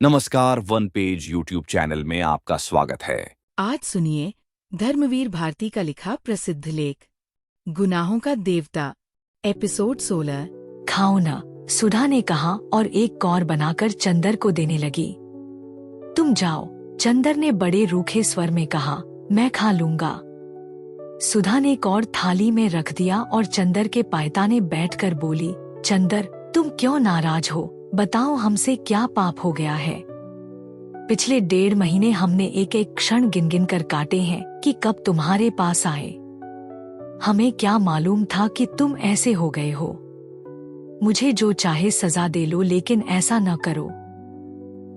नमस्कार, one page YouTube channel में आपका स्वागत है। आज सुनिए धर्मवीर भारती का लिखा प्रसिद्ध लेख गुनाहों का देवता, एपिसोड 16। खाओ ना, सुधा ने कहा और एक कौर बनाकर चंदर को देने लगी। तुम जाओ, चंदर ने बड़े रूखे स्वर में कहा, मैं खा लूंगा। सुधा ने कौर थाली में रख दिया और चंदर के पायताने बैठकर बोली, चंदर, तुम क्यों नाराज हो? बताओ, हमसे क्या पाप हो गया है? पिछले 1.5 महीने हमने एक एक क्षण गिन गिन कर काटे हैं कि कब तुम्हारे पास आए। हमें क्या मालूम था कि तुम ऐसे हो गए हो। मुझे जो चाहे सजा दे लो, लेकिन ऐसा न करो।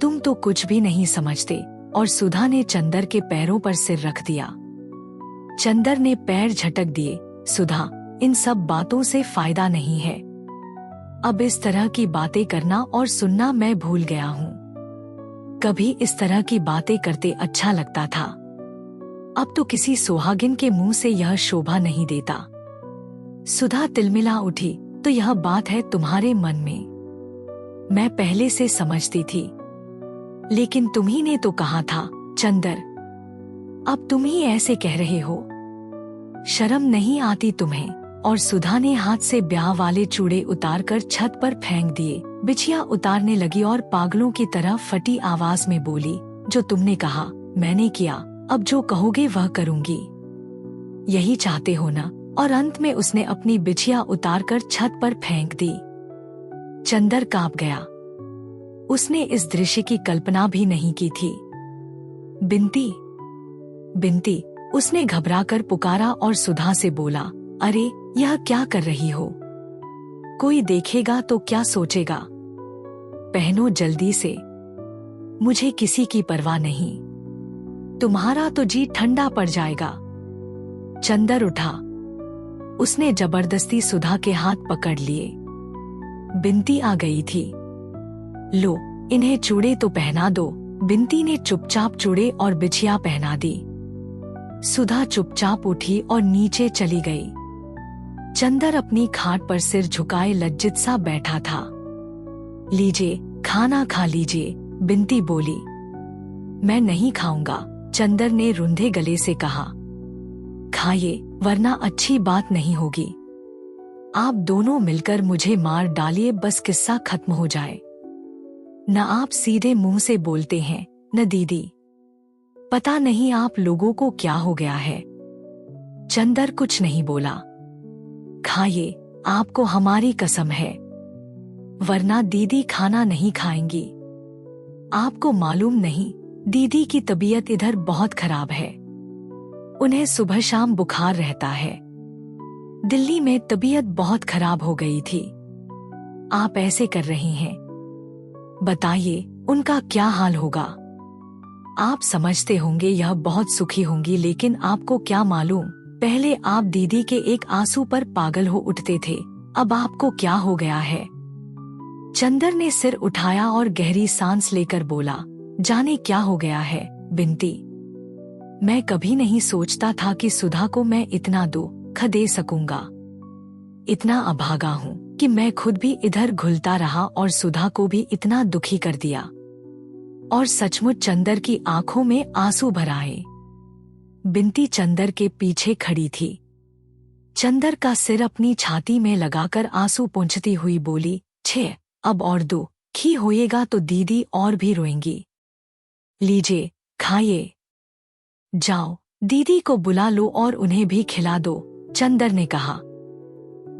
तुम तो कुछ भी नहीं समझते। और सुधा ने चंदर के पैरों पर सिर रख दिया। चंदर ने पैर झटक दिए। सुधा, इन सब बातों से फायदा नहीं है। अब इस तरह की बातें करना और सुनना मैं भूल गया हूँ। कभी इस तरह की बातें करते अच्छा लगता था। अब तो किसी सुहागिन के मुंह से यह शोभा नहीं देता। सुधा तिलमिला उठी, तो यह बात है तुम्हारे मन में। मैं पहले से समझती थी, लेकिन तुम्ही ने तो कहा था। चंदर, अब तुम ही ऐसे कह रहे हो। शर्म नहीं आती तुम्हें? और सुधा ने हाथ से ब्याह वाले चूड़े उतारकर छत पर फेंक दिए। बिछिया उतारने लगी और पागलों की तरह फटी आवाज में बोली, जो तुमने कहा मैंने किया, अब जो कहोगे वह करूंगी। यही चाहते हो ना? और अंत में उसने अपनी बिछिया उतारकर छत पर फेंक दी। चंदर कांप गया। उसने इस दृश्य की कल्पना भी नहीं की थी। बिंती, बिंती, उसने घबराकर पुकारा और सुधा से बोला, अरे यह क्या कर रही हो? कोई देखेगा तो क्या सोचेगा? पहनो जल्दी से। मुझे किसी की परवाह नहीं। तुम्हारा तो जी ठंडा पड़ जाएगा। चंदर उठा। उसने जबरदस्ती सुधा के हाथ पकड़ लिए। बिंती आ गई थी। लो, इन्हें चूड़े तो पहना दो। बिंती ने चुपचाप चूड़े और बिछिया पहना दी। सुधा चुपचाप उठी और नीचे चली गई। चंदर अपनी खाट पर सिर झुकाए लज्जित सा बैठा था। लीजिए, खाना खा लीजिए, बिंती बोली। मैं नहीं खाऊंगा, चंदर ने रुंधे गले से कहा। खाइए, वरना अच्छी बात नहीं होगी। आप दोनों मिलकर मुझे मार डालिए, बस किस्सा खत्म हो जाए। न आप सीधे मुंह से बोलते हैं, न दीदी। पता नहीं आप लोगों को क्या हो गया है। चंदर कुछ नहीं बोला। खाइए, आपको हमारी कसम है, वरना दीदी खाना नहीं खाएंगी। आपको मालूम नहीं, दीदी की तबीयत इधर बहुत खराब है। उन्हें सुबह शाम बुखार रहता है। दिल्ली में तबीयत बहुत खराब हो गई थी। आप ऐसे कर रही हैं। बताइए, उनका क्या हाल होगा? आप समझते होंगे यह बहुत सुखी होंगी, लेकिन आपको क्या मालूम, पहले आप दीदी के एक आंसू पर पागल हो उठते थे, अब आपको क्या हो गया है? चंदर ने सिर उठाया और गहरी सांस लेकर बोला, जाने क्या हो गया है बिंती। मैं कभी नहीं सोचता था कि सुधा को मैं इतना दुख दे सकूंगा। इतना अभागा हूँ कि मैं खुद भी इधर घुलता रहा और सुधा को भी इतना दुखी कर दिया। और सचमुच चंदर की आंखों में आंसू भर आए। बिंती चंदर के पीछे खड़ी थी। चंदर का सिर अपनी छाती में लगाकर आंसू पोंछती हुई बोली, छे, अब और दुखी होइएगा तो दीदी और भी रोएंगी। लीजिए, खाइए। जाओ, दीदी को बुला लो और उन्हें भी खिला दो, चंदर ने कहा।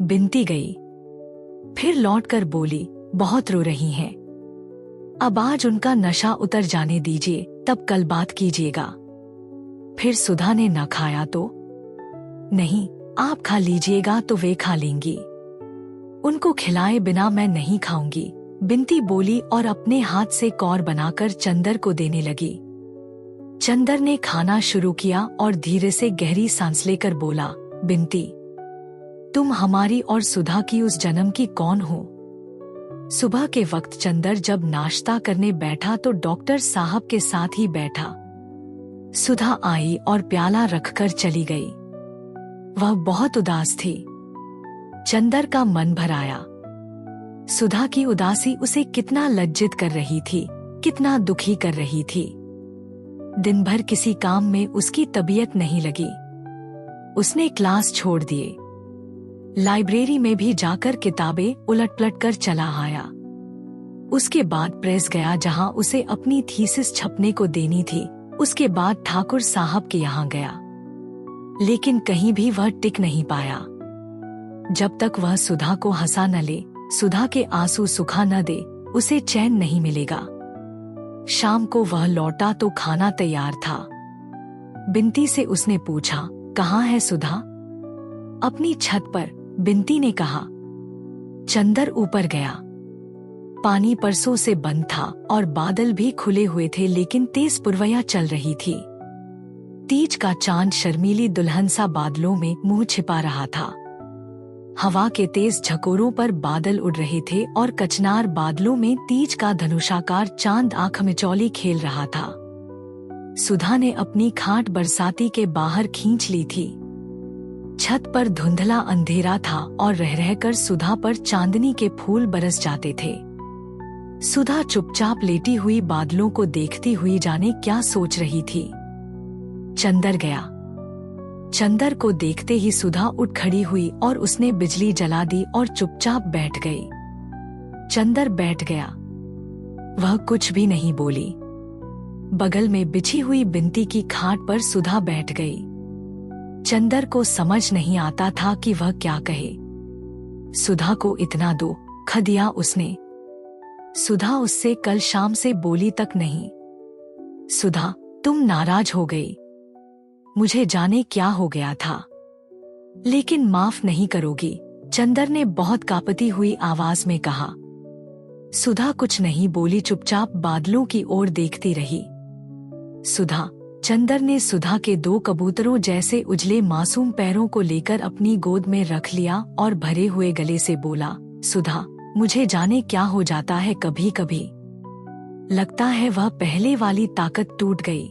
बिंती गई। फिर लौटकर बोली, बहुत रो रही हैं। अब आज उनका नशा उतर जाने दीजिए, तब कल बात कीजिएगा। फिर सुधा ने न खाया तो? नहीं, आप खा लीजिएगा तो वे खा लेंगी। उनको खिलाए बिना मैं नहीं खाऊंगी, बिंती बोली और अपने हाथ से कौर बनाकर चंदर को देने लगी। चंदर ने खाना शुरू किया और धीरे से गहरी सांस लेकर बोला, बिंती, तुम हमारी और सुधा की उस जन्म की कौन हो? सुबह के वक्त चंदर जब नाश्ता करने बैठा तो डॉक्टर साहब के साथ ही बैठा। सुधा आई और प्याला रखकर चली गई। वह बहुत उदास थी। चंदर का मन भर आया। सुधा की उदासी उसे कितना लज्जित कर रही थी। कितना दुखी कर रही थी। दिन भर किसी काम में उसकी तबीयत नहीं लगी। उसने क्लास छोड़ दिए। लाइब्रेरी में भी जाकर किताबें उलट-पलट कर चला आया। उसके बाद प्रेस गया जहां उसे अपनी थीसिस छपने को देनी थी। उसके बाद ठाकुर साहब के यहाँ गया, लेकिन कहीं भी वह टिक नहीं पाया। जब तक वह सुधा को हंसा न ले, सुधा के आंसू सुखा न दे, उसे चैन नहीं मिलेगा। शाम को वह लौटा तो खाना तैयार था। बिंती से उसने पूछा, कहाँ है सुधा? अपनी छत पर, बिंती ने कहा। चंदर ऊपर गया। पानी परसों से बंद था और बादल भी खुले हुए थे, लेकिन तेज पुरवैया चल रही थी। तीज का चांद शर्मीली दुल्हन सा बादलों में मुंह छिपा रहा था। हवा के तेज झकोरों पर बादल उड़ रहे थे और कचनार बादलों में तीज का धनुषाकार चांद आंख मिचौली खेल रहा था। सुधा ने अपनी खाट बरसाती के बाहर खींच ली थी। छत पर धुंधला अंधेरा था और रह रहकर सुधा पर चांदनी के फूल बरस जाते थे। सुधा चुपचाप लेटी हुई बादलों को देखती हुई जाने क्या सोच रही थी। चंदर गया। चंदर को देखते ही सुधा उठ खड़ी हुई और उसने बिजली जला दी और चुपचाप बैठ गई। चंदर बैठ गया। वह कुछ भी नहीं बोली। बगल में बिछी हुई बिंती की खाट पर सुधा बैठ गई। चंदर को समझ नहीं आता था कि वह क्या कहे। सुधा को इतना दुख दिया उसने। सुधा उससे कल शाम से बोली तक नहीं। सुधा, तुम नाराज हो गई। मुझे जाने क्या हो गया था, लेकिन माफ नहीं करोगी, चंदर ने बहुत कांपती हुई आवाज में कहा। सुधा कुछ नहीं बोली, चुपचाप बादलों की ओर देखती रही। सुधा, चंदर ने सुधा के दो कबूतरों जैसे उजले मासूम पैरों को लेकर अपनी गोद में रख लिया और भरे हुए गले से बोला, सुधा, मुझे जाने क्या हो जाता है कभी कभी। लगता है वह पहले वाली ताकत टूट गई।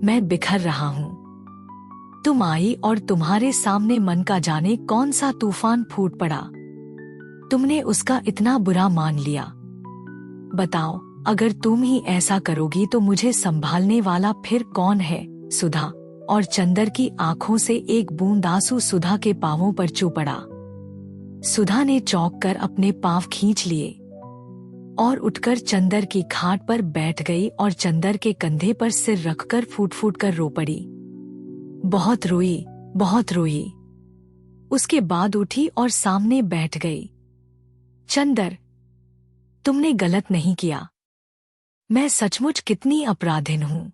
मैं बिखर रहा हूँ। तुम आई और तुम्हारे सामने मन का जाने कौन सा तूफान फूट पड़ा। तुमने उसका इतना बुरा मान लिया। बताओ, अगर तुम ही ऐसा करोगी तो मुझे संभालने वाला फिर कौन है? सुधा, और चंदर की आंखों से एक बूंद आंसू सुधा के पांवों पर चू पड़ा। सुधा ने चौंक कर अपने पांव खींच लिए और उठकर चंदर की खाट पर बैठ गई और चंदर के कंधे पर सिर रखकर फूट फूट कर रो पड़ी। बहुत रोई, बहुत रोई। उसके बाद उठी और सामने बैठ गई। चंदर, तुमने गलत नहीं किया। मैं सचमुच कितनी अपराधिन हूं।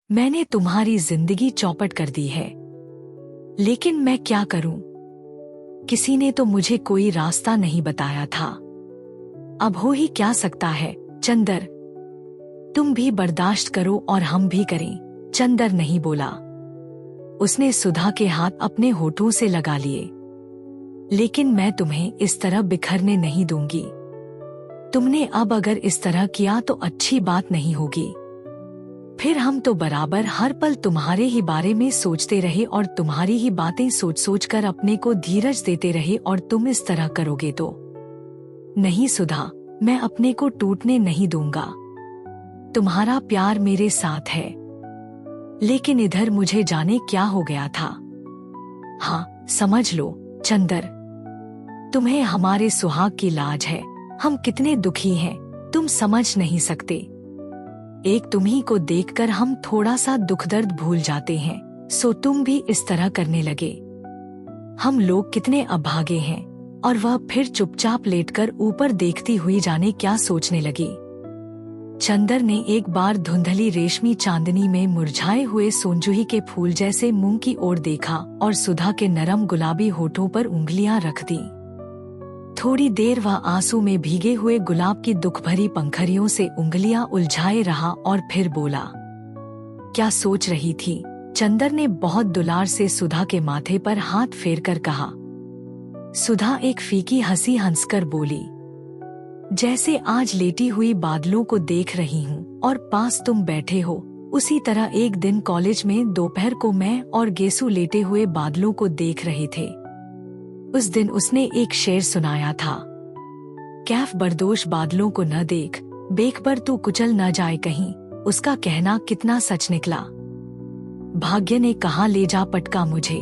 मैंने तुम्हारी जिंदगी चौपट कर दी है, लेकिन मैं क्या करूं? किसी ने तो मुझे कोई रास्ता नहीं बताया था। अब हो ही क्या सकता है? चंदर, तुम भी बर्दाश्त करो और हम भी करें। चंदर नहीं बोला। उसने सुधा के हाथ अपने होठों से लगा लिए। लेकिन मैं तुम्हें इस तरह बिखरने नहीं दूंगी। तुमने अब अगर इस तरह किया तो अच्छी बात नहीं होगी। फिर हम तो बराबर हर पल तुम्हारे ही बारे में सोचते रहे और तुम्हारी ही बातें सोच सोच कर अपने को धीरज देते रहे, और तुम इस तरह करोगे तो नहीं। सुधा, मैं अपने को टूटने नहीं दूंगा। तुम्हारा प्यार मेरे साथ है, लेकिन इधर मुझे जाने क्या हो गया था। हाँ, समझ लो चंदर, तुम्हें हमारे सुहाग की लाज है। हम कितने दुखी हैं, तुम समझ नहीं सकते। एक तुम्ही को देखकर हम थोड़ा सा दुख दर्द भूल जाते हैं, सो तुम भी इस तरह करने लगे। हम लोग कितने अभागे हैं। और वह फिर चुपचाप लेटकर ऊपर देखती हुई जाने क्या सोचने लगी। चंदर ने एक बार धुंधली रेशमी चांदनी में मुरझाए हुए सोंजूही के फूल जैसे मुंह की ओर देखा और सुधा के नरम गुलाबी होठों पर उंगलियां रख दी। थोड़ी देर वह आंसू में भीगे हुए गुलाब की दुख भरी पंखरियों से उंगलियां उलझाए रहा और फिर बोला, क्या सोच रही थी? चंदर ने बहुत दुलार से सुधा के माथे पर हाथ फेरकर कहा। सुधा एक फीकी हंसी हंसकर बोली, जैसे आज लेटी हुई बादलों को देख रही हूँ और पास तुम बैठे हो, उसी तरह एक दिन कॉलेज में दोपहर को मैं और गेसु लेटे हुए बादलों को देख रहे थे। उस दिन उसने एक शेर सुनाया था, कैफ बर्दोश बादलों को न देख, बेक पर तू कुचल न जाए कहीं, उसका कहना कितना सच निकला। भाग्य ने कहाँ ले जा पटका मुझे।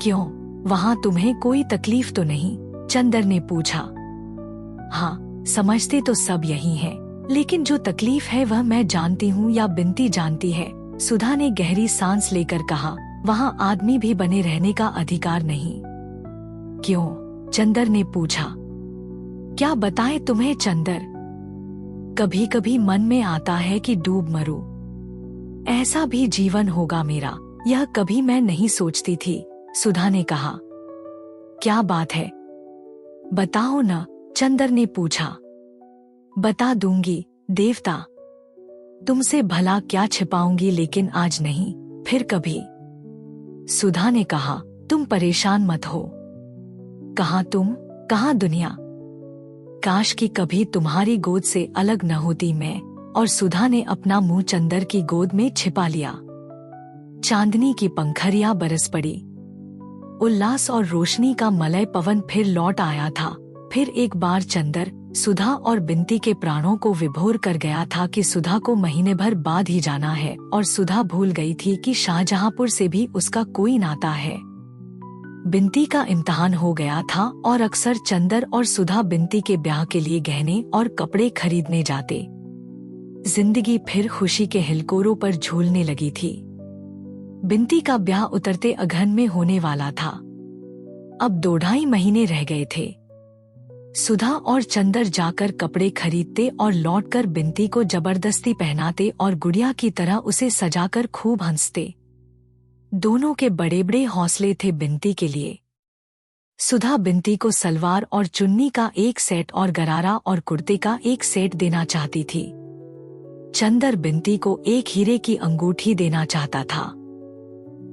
क्यों, वहां तुम्हें कोई तकलीफ तो नहीं? चंदर ने पूछा। हाँ, समझते तो सब यही हैं, लेकिन जो तकलीफ है वह मैं जानती हूँ या बिनती जानती है। सुधा ने गहरी सांस लेकर कहा। वहां आदमी भी बने रहने का अधिकार नहीं। क्यों? चंदर ने पूछा। क्या बताएं तुम्हें चंदर, कभी कभी मन में आता है कि डूब मरूं। ऐसा भी जीवन होगा मेरा, यह कभी मैं नहीं सोचती थी। सुधा ने कहा। क्या बात है, बताओ न, चंदर ने पूछा। बता दूंगी देवता, तुमसे भला क्या छिपाऊंगी, लेकिन आज नहीं, फिर कभी। सुधा ने कहा। तुम परेशान मत हो। कहाँ तुम, कहाँ दुनिया। काश कि कभी तुम्हारी गोद से अलग न होती मैं। और सुधा ने अपना मुंह चंदर की गोद में छिपा लिया। चांदनी की पंखरियां बरस पड़ी। उल्लास और रोशनी का मलय पवन फिर लौट आया था। फिर एक बार चंदर, सुधा और बिनती के प्राणों को विभोर कर गया था कि सुधा को महीने भर बाद ही जाना है, और सुधा भूल गई थी कि शाहजहांपुर से भी उसका कोई नाता है। बिनती का इम्तिहान हो गया था और अक्सर चंदर और सुधा बिनती के ब्याह के लिए गहने और कपड़े खरीदने जाते। जिंदगी फिर खुशी के हिलकोरों पर झूलने लगी थी। बिनती का ब्याह उतरते अगहन में होने वाला था। अब 2-2.5 महीने रह गए थे। सुधा और चंदर जाकर कपड़े खरीदते और लौटकर बिनती को जबरदस्ती पहनाते और गुड़िया की तरह उसे सजाकर खूब हंसते। दोनों के बड़े बड़े हौसले थे बिनती के लिए। सुधा बिनती को सलवार और चुन्नी का एक सेट और गरारा और कुर्ते का एक सेट देना चाहती थी। चंदर बिनती को एक हीरे की अंगूठी देना चाहता था।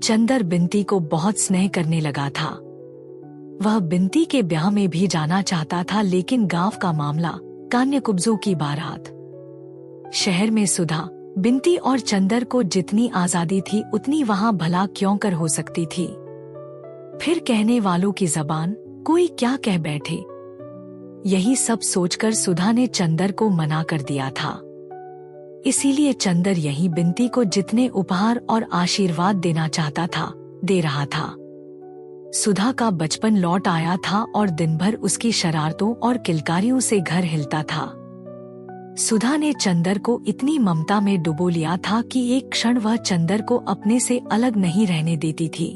चंदर बिनती को बहुत स्नेह करने लगा था। वह बिनती के ब्याह में भी जाना चाहता था, लेकिन गांव का मामला, कान्यकुब्जों की बारात। शहर में सुधा, बिनती और चंदर को जितनी आजादी थी उतनी वहां भला क्यों कर हो सकती थी। फिर कहने वालों की जबान, कोई क्या कह बैठे। यही सब सोचकर सुधा ने चंदर को मना कर दिया था। इसीलिए चंदर यही बिनती को जितने उपहार और आशीर्वाद देना चाहता था, दे रहा था। सुधा का बचपन लौट आया था और दिन भर उसकी शरारतों और किलकारियों से घर हिलता था। सुधा ने चंदर को इतनी ममता में डुबो लिया था कि एक क्षण वह चंदर को अपने से अलग नहीं रहने देती थी।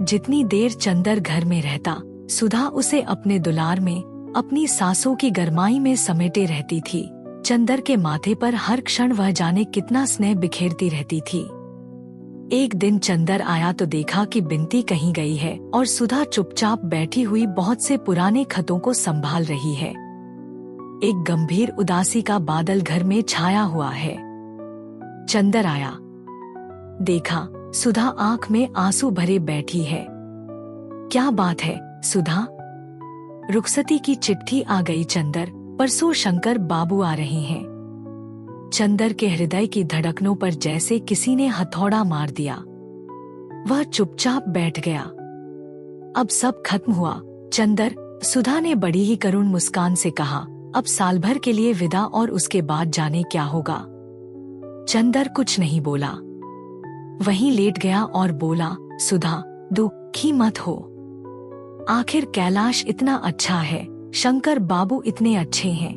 जितनी देर चंदर घर में रहता, सुधा उसे अपने दुलार में, अपनी सांसों की गरमाई में समेटे रहती थी। चंदर के माथे पर हर क्षण वह जाने कितना स्नेह बिखेरती रहती थी। एक दिन चंदर आया तो देखा कि बिनती कहीं गई है और सुधा चुपचाप बैठी हुई बहुत से पुराने खतों को संभाल रही है। एक गंभीर उदासी का बादल घर में छाया हुआ है। चंदर आया, देखा सुधा आंख में आंसू भरे बैठी है। क्या बात है सुधा? रुखसती की चिट्ठी आ गई चंदर, परसों शंकर बाबू आ रहे हैं। चंदर के हृदय की धड़कनों पर जैसे किसी ने हथौड़ा मार दिया। वह चुपचाप बैठ गया। अब सब खत्म हुआ चंदर, सुधा ने बड़ी ही करुण मुस्कान से कहा। अब साल भर के लिए विदा और उसके बाद जाने क्या होगा। चंदर कुछ नहीं बोला, वहीं लेट गया और बोला, सुधा दुखी मत हो। आखिर कैलाश इतना अच्छा है, शंकर बाबू इतने अच्छे हैं,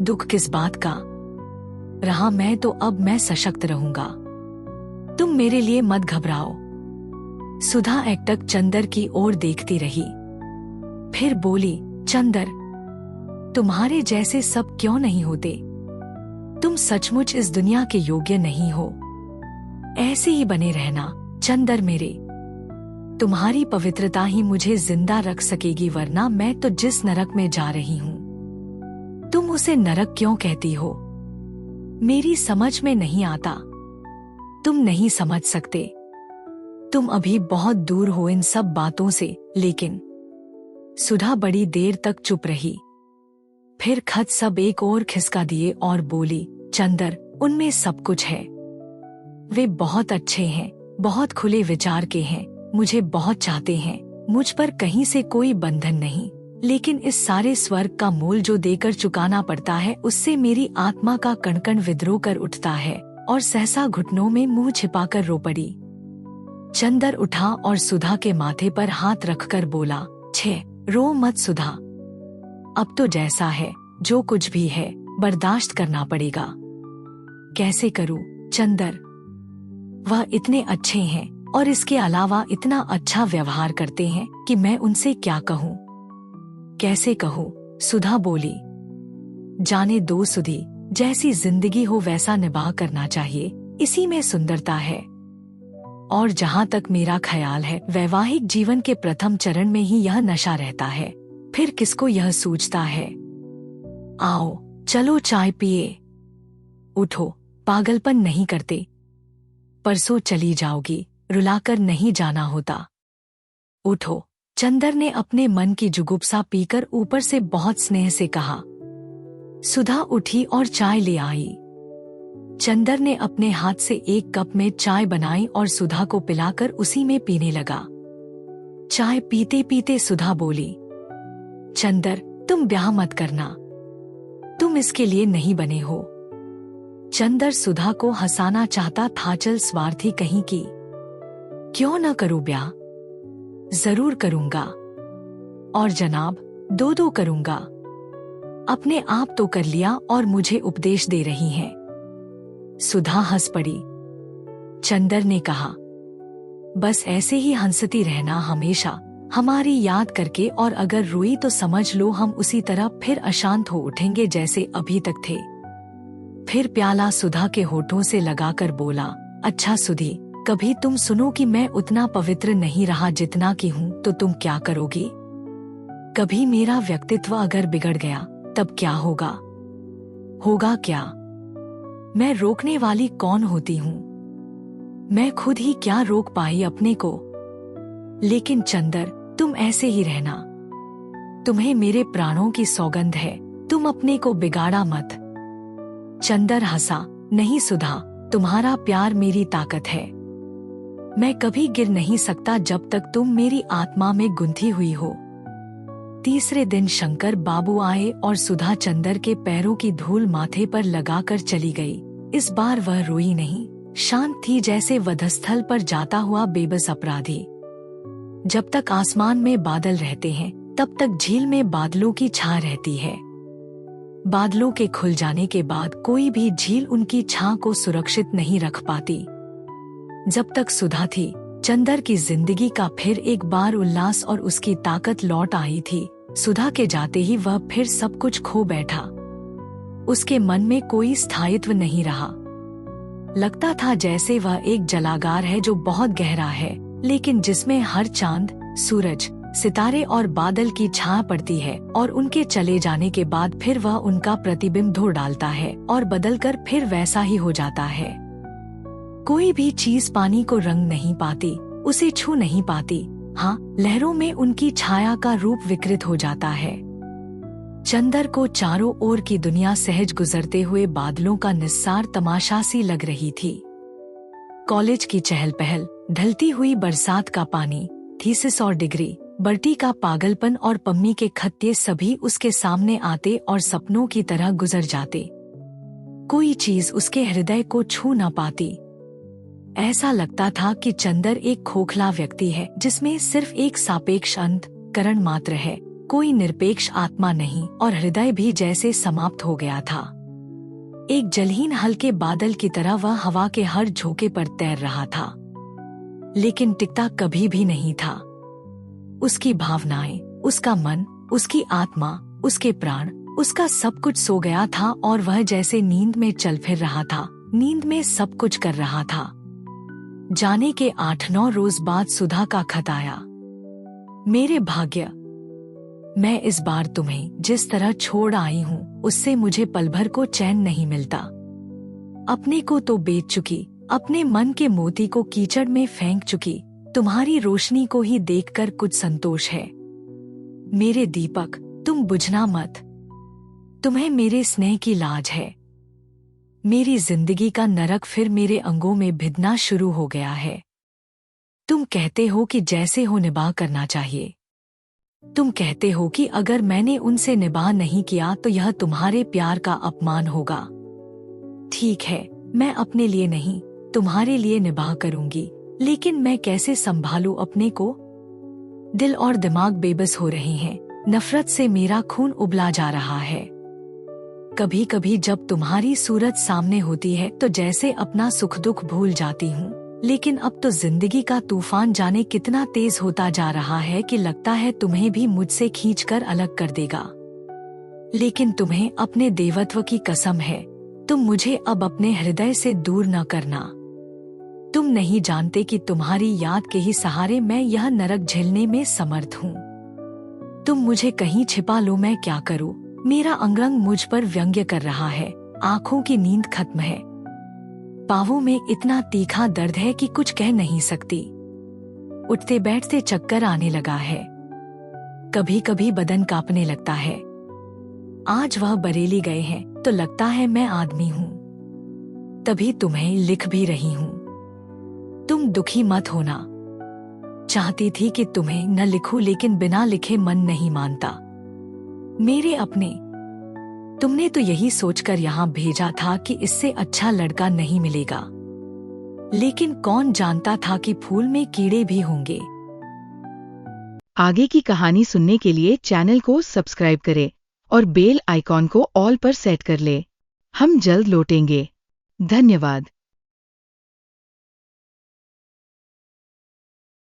दुख किस बात का। रहा मैं तो अब मैं सशक्त रहूंगा, तुम मेरे लिए मत घबराओ। सुधा एकटक चंदर की ओर देखती रही, फिर बोली, चंदर तुम्हारे जैसे सब क्यों नहीं होते? तुम सचमुच इस दुनिया के योग्य नहीं हो। ऐसे ही बने रहना चंदर मेरे। तुम्हारी पवित्रता ही मुझे जिंदा रख सकेगी, वरना मैं तो जिस नरक में जा रही हूँ, तुम उसे नरक क्यों कहती हो? मेरी समझ में नहीं आता। तुम नहीं समझ सकते, तुम अभी बहुत दूर हो इन सब बातों से। लेकिन सुधा बड़ी देर तक चुप रही, फिर खत सब एक और खिसका दिए और बोली, चंदर उनमें सब कुछ है। वे बहुत अच्छे हैं, बहुत खुले विचार के हैं, मुझे बहुत चाहते हैं, मुझ पर कहीं से कोई बंधन नहीं, लेकिन इस सारे स्वर्ग का मोल जो देकर चुकाना पड़ता है, उससे मेरी आत्मा का कण-कण विद्रोह कर उठता है और सहसा घुटनों में मुंह छिपाकर रो पड़ी। चंदर उठा और सुधा के माथे पर हाथ रखकर बोला, छे, रो मत सुधा, अब तो जैसा है, जो कुछ भी है, बर्दाश्त करना पड़ेगा। कैसे करूं चंदर? वह इतने अच्छे हैं और इसके अलावा इतना अच्छा व्यवहार करते हैं कि मैं उनसे क्या कहूं? कैसे कहूं? सुधा बोली। जाने दो सुधी, जैसी जिंदगी हो वैसा निभाह करना चाहिए, इसी में सुंदरता है। और जहां तक मेरा ख्याल है, वैवाहिक जीवन के प्रथम चरण में ही यह नशा रहता है, फिर किसको यह सूझता है? आओ चलो चाय पिए। उठो, पागलपन नहीं करते। परसों चली जाओगी, रुलाकर नहीं जाना होता। उठो। चंदर ने अपने मन की जुगुप्सा पीकर ऊपर से बहुत स्नेह से कहा। सुधा उठी और चाय ले आई। चंदर ने अपने हाथ से एक कप में चाय बनाई और सुधा को पिलाकर उसी में पीने लगा। चाय पीते पीते सुधा बोली, चंदर, तुम ब्याह मत करना, तुम इसके लिए नहीं बने हो। चंदर सुधा को हंसाना चाहता था, चल स्वार्थी कहीं की, क्यों न करूं ब्याह? जरूर करूंगा, और जनाब, दो करूंगा। अपने आप तो कर लिया और मुझे उपदेश दे रही हैं। सुधा हंस पड़ी। चंदर ने कहा, बस ऐसे ही हंसती रहना हमेशा, हमारी याद करके, और अगर रोई तो समझ लो हम उसी तरह फिर अशांत हो उठेंगे जैसे अभी तक थे। फिर प्याला सुधा के होठों से लगाकर बोला, अच्छा सुधी, कभी तुम सुनो कि मैं उतना पवित्र नहीं रहा जितना कि हूँ, तो तुम क्या करोगी? कभी मेरा व्यक्तित्व अगर बिगड़ गया तब क्या होगा? होगा क्या? मैं रोकने वाली कौन होती हूँ? मैं खुद ही क्या रोक पाई अपने को? लेकिन चंदर, तुम ऐसे ही रहना, तुम्हें मेरे प्राणों की सौगंध है, तुम अपने को बिगाड़ा मत। चंदर हंसा, नहीं सुधा, तुम्हारा प्यार मेरी ताकत है, मैं कभी गिर नहीं सकता जब तक तुम मेरी आत्मा में गुंथी हुई हो। तीसरे दिन शंकर बाबू आए और सुधा चंदर के पैरों की धूल माथे पर लगाकर चली गई। इस बार वह रोई नहीं, शांत थी जैसे वधस्थल पर जाता हुआ बेबस अपराधी। जब तक आसमान में बादल रहते हैं तब तक झील में बादलों की छां रहती है। बादलों के खुल जाने के बाद कोई भी झील उनकी छां को सुरक्षित नहीं रख पाती। जब तक सुधा थी, चंदर की जिंदगी का फिर एक बार उल्लास और उसकी ताकत लौट आई थी। सुधा के जाते ही वह फिर सब कुछ खो बैठा। उसके मन में कोई स्थायित्व नहीं रहा। लगता था जैसे वह एक जलागार है जो बहुत गहरा है, लेकिन जिसमें हर चांद, सूरज, सितारे और बादल की छाया पड़ती है, और उनके चले जाने के बाद फिर वह उनका प्रतिबिंब धो डालता है और बदलकर फिर वैसा ही हो जाता है। कोई भी चीज पानी को रंग नहीं पाती, उसे छू नहीं पाती। हाँ, लहरों में उनकी छाया का रूप विकृत हो जाता है। चंदर को चारों ओर की दुनिया सहज गुजरते हुए बादलों का निस्सार तमाशा सी लग रही थी। कॉलेज की चहल पहल, ढलती हुई बरसात का पानी, थीसिस और डिग्री, बर्टी का पागलपन और पम्मी के खत्ते सभी उसके सामने आते और सपनों की तरह गुजर जाते। कोई चीज उसके हृदय को छू न पाती। ऐसा लगता था कि चंदर एक खोखला व्यक्ति है जिसमें सिर्फ एक सापेक्ष अंत करण मात्र है, कोई निरपेक्ष आत्मा नहीं, और हृदय भी जैसे समाप्त हो गया था। एक जलहीन हल्के बादल की तरह वह हवा के हर झोंके पर तैर रहा था, लेकिन टिकता कभी भी नहीं था। उसकी भावनाएं, उसका मन, उसकी आत्मा, उसके प्राण, उसका सब कुछ सो गया था और वह जैसे नींद में चल फिर रहा था, नींद में सब कुछ कर रहा था। जाने के 8-9 रोज बाद सुधा का खत आया। मेरे भाग्य, मैं इस बार तुम्हें जिस तरह छोड़ आई हूँ उससे मुझे पल भर को चैन नहीं मिलता। अपने को तो बेच चुकी, अपने मन के मोती को कीचड़ में फेंक चुकी, तुम्हारी रोशनी को ही देखकर कुछ संतोष है। मेरे दीपक, तुम बुझना मत, तुम्हें मेरे स्नेह की लाज है। मेरी जिंदगी का नरक फिर मेरे अंगों में भिदना शुरू हो गया है। तुम कहते हो कि जैसे हो निभाह करना चाहिए। तुम कहते हो कि अगर मैंने उनसे निभाह नहीं किया तो यह तुम्हारे प्यार का अपमान होगा। ठीक है, मैं अपने लिए नहीं, तुम्हारे लिए निभाह करूंगी, लेकिन मैं कैसे संभालूं अपने को? दिल और दिमाग बेबस हो रहे हैं। नफरत से मेरा खून उबला जा रहा है। कभी कभी जब तुम्हारी सूरत सामने होती है तो जैसे अपना सुख दुख भूल जाती हूँ, लेकिन अब तो जिंदगी का तूफान जाने कितना तेज होता जा रहा है कि लगता है तुम्हें भी मुझसे खींचकर अलग कर देगा। लेकिन तुम्हें अपने देवत्व की कसम है, तुम मुझे अब अपने हृदय से दूर न करना। तुम नहीं जानते कि तुम्हारी याद के ही सहारे मैं यह नरक झेलने में समर्थ हूँ। तुम मुझे कहीं छिपा लो, मैं क्या करूँ? मेरा अंग मुझ पर व्यंग्य कर रहा है। आंखों की नींद खत्म है। पांवों में इतना तीखा दर्द है कि कुछ कह नहीं सकती। उठते बैठते चक्कर आने लगा है। कभी कभी बदन कांपने लगता है। आज वह बरेली गए हैं तो लगता है मैं आदमी हूँ। तभी तुम्हें लिख भी रही हूँ। तुम दुखी मत होना। चाहती थी कि तुम्हें न लिखूं, लेकिन बिना लिखे मन नहीं मानता। मेरे अपने, तुमने तो यही सोचकर यहाँ भेजा था कि इससे अच्छा लड़का नहीं मिलेगा, लेकिन कौन जानता था कि फूल में कीड़े भी होंगे। आगे की कहानी सुनने के लिए चैनल को सब्सक्राइब करें और बेल आइकॉन को ऑल पर सेट कर ले। हम जल्द लौटेंगे। धन्यवाद।